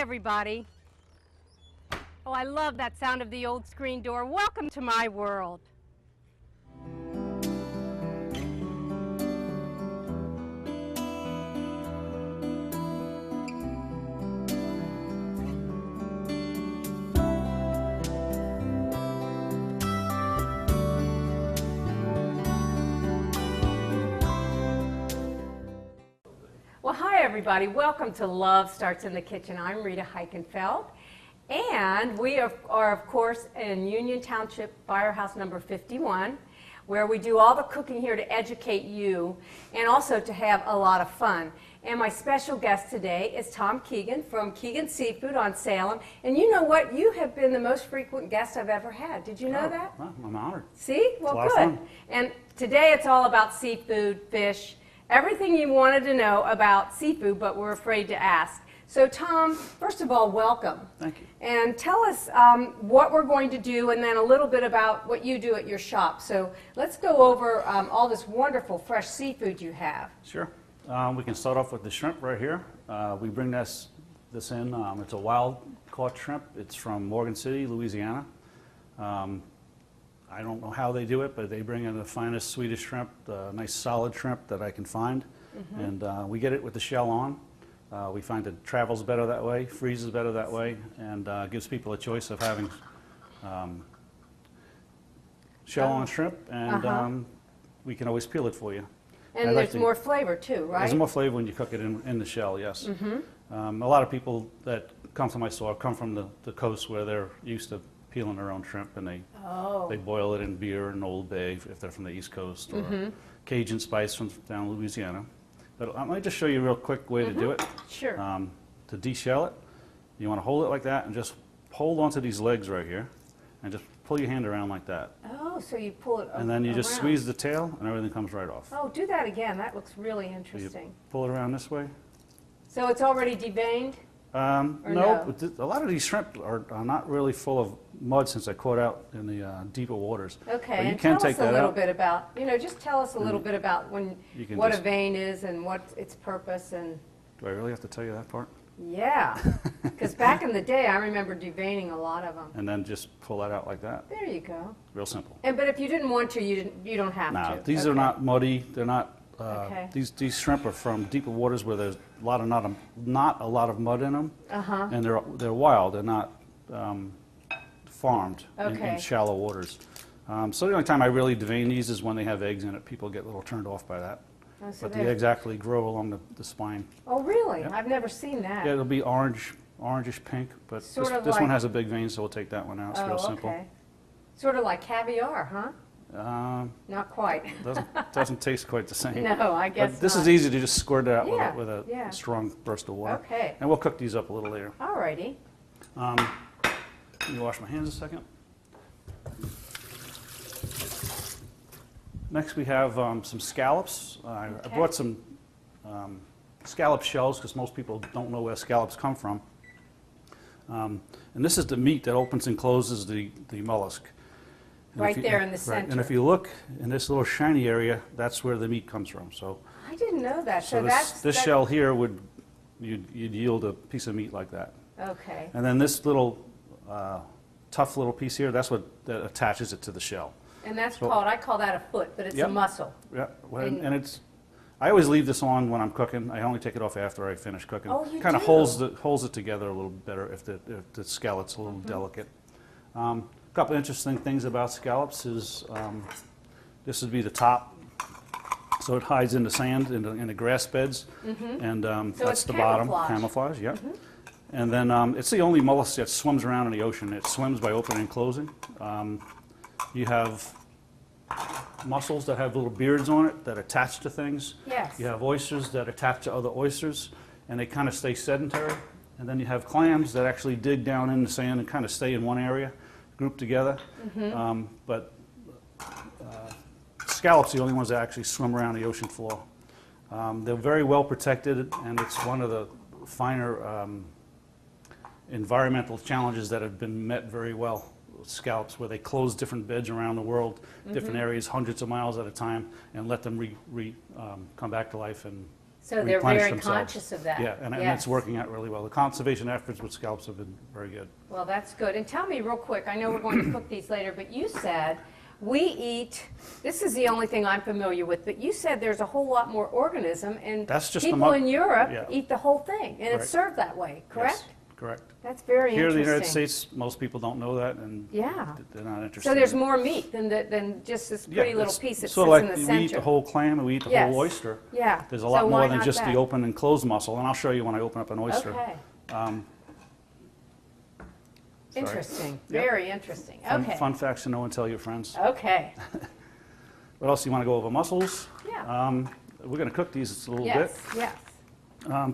everybody. Oh, I love that sound of the old screen door. Welcome to my world. Well, hi everybody. Welcome to Love Starts in the Kitchen. I'm Rita Heichenfeld, and we are of course in Union Township, Firehouse number 51, where we do all the cooking here to educate you and also to have a lot of fun. And my special guest today is Tom Keegan from Keegan Seafood on Salem. And you know what? You have been the most frequent guest I've ever had. Did you know that? Well, I'm honored. See? Well, it's a lot good. of fun. And today it's all about seafood, fish, everything you wanted to know about seafood, but were afraid to ask. So, Tom, first of all, welcome. Thank you. And tell us what we're going to do, and then a little bit about what you do at your shop. So let's go over all this wonderful fresh seafood you have. Sure. We can start off with the shrimp right here. We bring this in. It's a wild-caught shrimp. It's from Morgan City, Louisiana. I don't know how they do it, but they bring in the finest Swedish shrimp, the nice solid shrimp that I can find. Mm-hmm. And we get it with the shell on. We find it travels better that way, freezes better that way, and gives people a choice of having shell on shrimp, and we can always peel it for you. And there's more flavor too, right? There's more flavor when you cook it in the shell, yes. Mm-hmm. A lot of people that come to my store come from the coast where they're used to peeling their own shrimp, and they boil it in beer and Old Bay if they're from the East Coast, or Cajun spice from down Louisiana. But I might just show you a real quick way to do it. Sure. To de-shell it, you want to hold it like that and just hold onto these legs right here and just pull your hand around like that. Oh, so you pull it and then you just squeeze the tail and everything comes right off. Oh, do that again. That looks really So interesting. you pull it around this way. So it's already deveined? No, a lot of these shrimp are not really full of mud since I caught out in the deeper waters. Okay, but you and can tell take us a that little out. bit about, just tell us a little bit about what a vein is and what its purpose. And Do I really have to tell you that part? yeah, because back in the day I remember deveining a lot of them. And then just pull that out like that. There you go. Real simple. But if you didn't want to, you don't have to. No, these are not muddy. They're not. Okay. These shrimp are from deeper waters where there's not a lot of mud in them, and they're wild. They're not farmed in shallow waters. So the only time I really devein these is when they have eggs in it. People get a little turned off by that. Oh, so but the eggs actually grow along the spine. Oh, really? Yep. I've never seen that. Yeah, it'll be orangish pink, but this one has a big vein, so we'll take that one out. It's real simple. Okay. Sort of like caviar, huh? Not quite. Doesn't taste quite the same. No, I guess But this not. is easy to just squirt it out with a yeah. strong burst of water. Okay. And we'll cook these up a little later. All righty. Let me wash my hands a second. Next we have some scallops. I brought some scallop shells because most people don't know where scallops come from. And this is the meat that opens and closes the mollusk. And Right there in the center. Right, and if you look in this little shiny area, that's where the meat comes from. So I didn't know that. So this shell here you'd yield a piece of meat like that. Okay. And then this little tough little piece here, that attaches it to the shell. And that's I call that a foot, but it's a muscle. Yeah, and I always leave this on when I'm cooking. I only take it off after I finish cooking. Oh, you kind of do? holds it together a little better if the scallop's a little delicate. A couple interesting things about scallops is this would be the top, so it hides in the sand, in the grass beds, and So that's it's the camouflage. bottom, camouflage, yeah. And then it's the only mollusk that swims around in the ocean. It swims by opening and closing. You have mussels that have little beards on it that attach to things. Yes. You have oysters that attach to other oysters, and they kind of stay sedentary. And then you have clams that actually dig down in the sand and kind of stay in one area, grouped together. But scallops are the only ones that actually swim around the ocean floor. They're very well protected, and it's one of the finer environmental challenges that have been met very well with scallops, where they close different beds around the world, different areas, hundreds of miles at a time, and let them come back to life. And So they're replenish very themselves. conscious of that. Yeah, and Yes. it's working out really well. The conservation efforts with scallops have been very good. Well, that's good. And tell me real quick, I know we're going to cook these later, but you said we eat, this is the only thing I'm familiar with, but you said there's a whole lot more organism, and That's just people in Europe yeah. eat the whole thing, and it's Right. served that way, correct? Yes, correct. That's very Here in the interesting. United States, most people don't know that, and Yeah. they're not interested. So there's in it. more meat than just this pretty little it's piece that sort sits of in the like center. we eat the whole clam and we eat the Yes. whole oyster. Yeah. There's a So lot why more than not just that? the open and closed mussel, and I'll show you when I open up an oyster. Okay. Sorry. Interesting. Yep. Very interesting. Fun, Okay. fun facts to know and tell your friends. Okay. What else do you want to go over? Mussels. Yeah. We're going to cook these a little Yes. bit. Yes.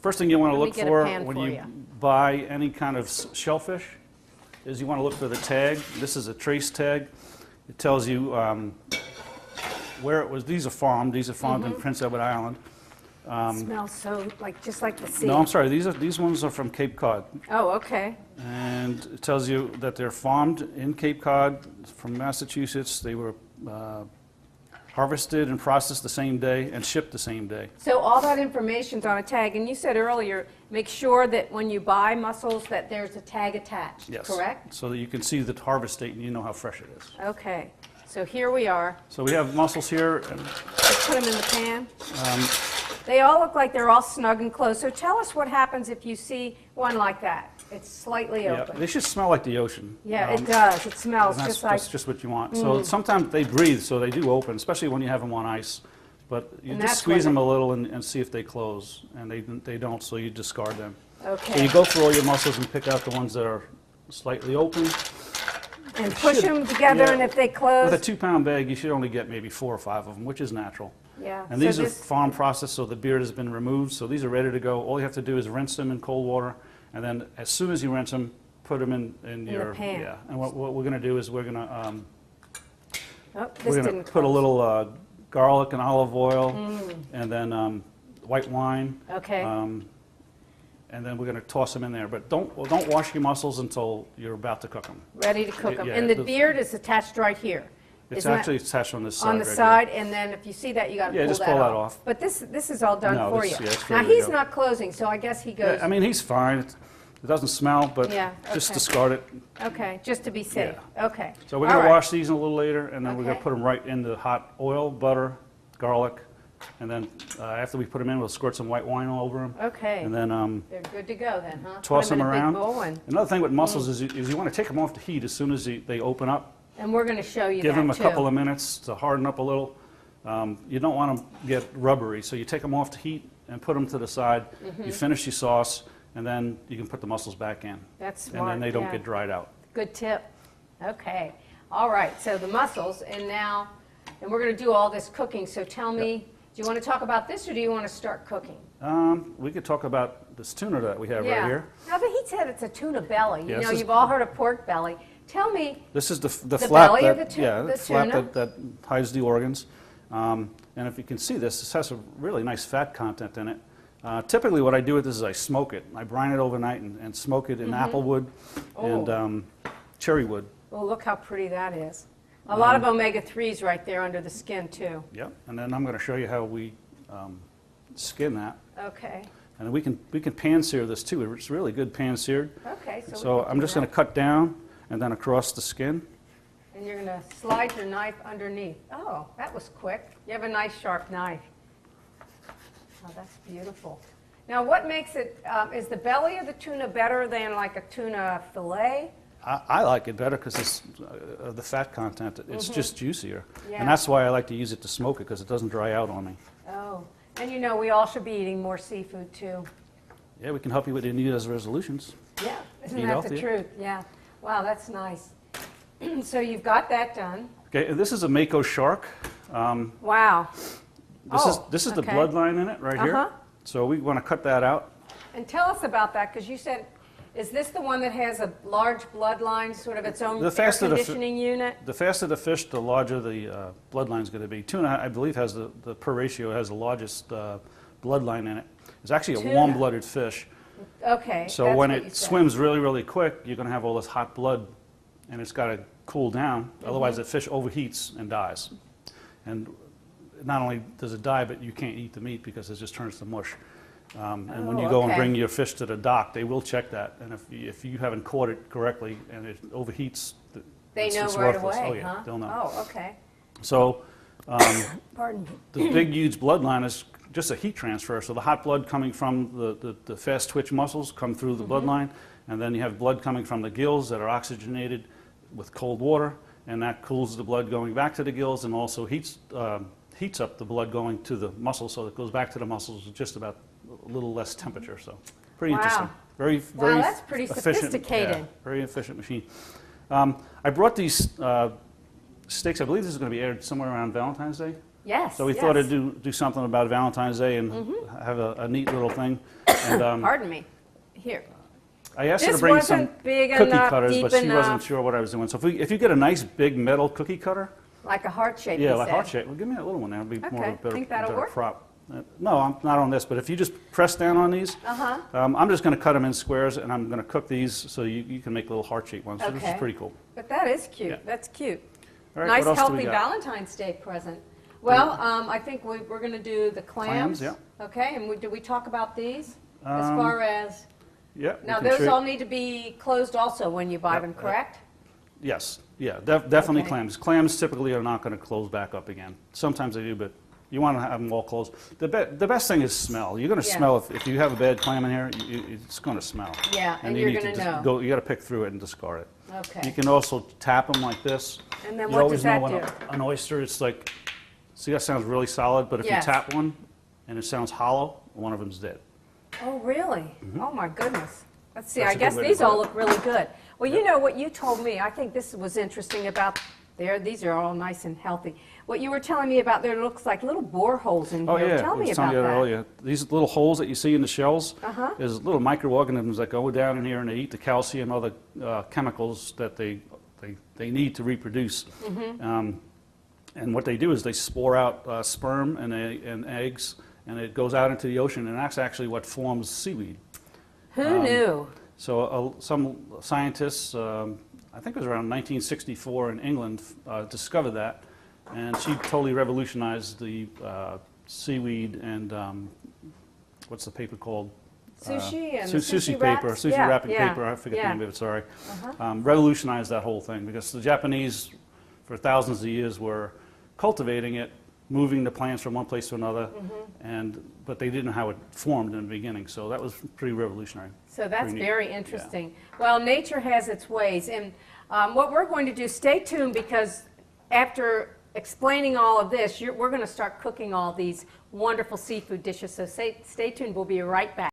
First thing you want to Let me look get a for pan when for you you. buy any kind of shellfish is you want to look for the tag. This is a trace tag. It tells you where it was. These are farmed. These are farmed Mm-hmm. in Prince Edward Island. Smells so just like the sea. No, I'm sorry. These ones are from Cape Cod, Oh, okay. and it tells you that they're farmed in Cape Cod from Massachusetts. They were harvested and processed the same day and shipped the same day. So all that information's on a tag, and you said earlier, make sure that when you buy mussels that there's a tag attached, Yes. correct? So that you can see the harvest date and you know how fresh it is. Okay. So here we are. So we have mussels here. And, Let's put them in the pan. They all look like they're all snug and close. So tell us what happens if you see one like that. It's slightly yeah, open. they should smell like the ocean. Yeah, it does. It smells And just like, that's just what you want. So sometimes they breathe, so they do open, especially when you have them on ice. But you And just that's squeeze when them a little and see if they close, and they don't, so you discard them. So okay. you go through all your mussels and pick out the ones that are slightly open. And push should- them together, yeah. and if they With a close, 2-pound bag, you should only get maybe 4 or 5 of them, which is natural. yeah. And So these are this- farm processed, so the beard has been removed, so these are ready to go. All you have to do is rinse them in cold water, and then as soon as you rinse them, put them in your pan. yeah. And what we're going to do is we're going to oh, this we're going didn't to put a close. little garlic and olive oil, and then white wine, Okay. and then we're going to toss them in there. But don't wash your mussels until you're about to cook them. Ready to cook them. yeah, And the the- beard is attached right here. It's Isn't that- actually attached on this side. on the right here. side, and then if you see that, you got to Yeah, pull just that pull that off. off. But this is all done No, for this- you. yeah, it's Now ready to he's go. not closing, so I guess he goes. Yeah, I mean, he's fine. It doesn't smell, but Yeah, just okay. discard it. Okay, just to be safe. Okay. So we're All going to right. wash these a little later, and then we're going Okay. to put them right into hot oil, butter, garlic, and then after we put them in, we'll squirt some white wine all over them. Okay. And then They're good to go then, huh? toss Put 'em them in a around. big bowl, and Another thing with mussels is you want to take them off the heat as soon as they open up. we're going to show you Give that them a too. couple of minutes to harden up a little. You don't want them to get rubbery, so you take them off the heat and put them to the side. Mm-hmm. You finish your sauce, and then you can put the mussels back in. That's And smart. then they don't yeah. get dried out. Good tip. Okay. All right. So the mussels, and we're going to do all this cooking. So tell me, do you want to talk about this, or do you want to start cooking? We could talk about this tuna that we have right here. Now, but he said it's a tuna belly. Yeah, You this know, is- you've all heard of pork belly. Tell me, This is the The flap belly of that, the tu- yeah, the the flap tuna? that hides the organs. And if you can see this has a really nice fat content in it. Typically what I do with this is I smoke it. I brine it overnight and smoke it in apple wood and cherry wood. well, look how pretty that is. A lot of omega-3s right there under the skin, too. Yep. And then I'm going to show you how we skin that. Okay. And we can pan sear this too. It's really good pan seared. Okay. So I'm just going to cut down and then across the skin. And you're going to slide your knife underneath. Oh, that was quick. You have a nice sharp knife. Oh, that's beautiful. Now, what makes it, is the belly of the tuna better than like a tuna fillet? I like it better because it's the fat content. It's just juicier. Yeah. And that's why I like to use it to smoke it because it doesn't dry out on me. Oh, and you know, we all should be eating more seafood too. Yeah, we can help you with your New Year's resolutions. Yeah, isn't Eat that the healthier. truth? Yeah. Wow, that's nice. So you've got that done. Okay, and this is a mako shark. Wow. This is the okay. bloodline in it right here. Uh-huh. So we want to cut that out. And tell us about that, because you said, is this the one that has a large bloodline, sort of its own The air faster the fi- conditioning unit? The faster the fish, the larger the bloodline is going to be. Tuna, I believe, has the per ratio has the largest bloodline in it. It's actually a Tuna. warm-blooded fish. Okay. So that's when what you it said. swims really, really quick, you're going to have all this hot blood, and it's got to cool down. Mm-hmm. Otherwise, the fish overheats and dies. And not only does it die, but you can't eat the meat because it just turns to mush. And when Oh, you go and okay. bring your fish to the dock, they will check that. And if you haven't caught it correctly and it overheats, They know it's right worthless. away, Oh yeah, huh? they'll know. Oh, okay. So Pardon me. the big, huge bloodline is just a heat transfer. So the hot blood coming from the fast twitch muscles come through the bloodline, and then you have blood coming from the gills that are oxygenated with cold water, and that cools the blood going back to the gills and also heats up the blood going to the muscles, so it goes back to the muscles with just about a little less temperature. So pretty Wow. interesting. Very Wow, that's pretty efficient, sophisticated. yeah, very efficient machine. I brought these steaks. I believe this is going to be aired somewhere around Valentine's Day. Yes. So we yes. thought I'd do something about Valentine's Day and have a neat little thing. And Pardon me. Here. I asked her This to bring some wasn't big cookie enough, cutters, deep but she wasn't enough. sure what I was doing. So if you get a nice big metal cookie cutter, Like a heart shape. yeah, you like said. heart shape. Well, give me that little one. That'll be more Okay, of a better, think that'll better work? prop. No, I'm not on this. But if you just press down on these, I'm just going to cut them in squares, and I'm going to cook these so you can make little heart shaped ones. So this is Okay. pretty cool. But that is cute. Yeah. That's cute. All right, Nice, what else do we healthy got? Valentine's Day present. Well, I think we're going to do the clams. Clams, yeah. Okay, and do we talk about these as Um, far as? Yeah. we Now, can those show- all need to be closed also when you buy Yep, them, yep. correct? Yes, yeah, definitely Okay. clams. Clams typically are not going to close back up again. Sometimes they do, but you want to have them all closed. The best thing is smell. You're going to Yeah. smell if you have a bad clam in here. It's going to smell. Yeah, and you you're need gonna to know. go. You got to pick through it and discard it. Okay. You can also tap them like this. And then You what always does that know when do? an oyster, it's like, see, that sounds really solid, but if Yes. you tap one and it sounds hollow, one of them's dead. Oh, really? Oh, my goodness. Let's see. That's I a good guess way to these do all it. look really good. Well, you know what you told me. I think this was interesting about there. These are all nice and healthy. What you were telling me about there looks like little boreholes in Oh here. yeah, Tell I me was telling about you that. earlier. These little holes that you see in the shells Uh-huh. is little microorganisms that go down in here and they eat the calcium, other chemicals that they need to reproduce. And what they do is they spore out sperm and eggs, and it goes out into the ocean, and that's actually what forms seaweed. Who knew? So some scientists, I think it was around 1964 in England, discovered that, and she totally revolutionized the seaweed and what's the paper called? Sushi and sushi wraps? paper, sushi Yeah, wrapping yeah, paper. I forget yeah. the name of it. Sorry, Uh-huh. revolutionized that whole thing because the Japanese, for thousands of years, were cultivating it, moving the plants from one place to another, but they didn't know how it formed in the beginning. So that was pretty revolutionary. So that's Pretty neat. very interesting. Well, nature has its ways. And what we're going to do, stay tuned because after explaining all of this, we're going to start cooking all these wonderful seafood dishes. So stay tuned. We'll be right back.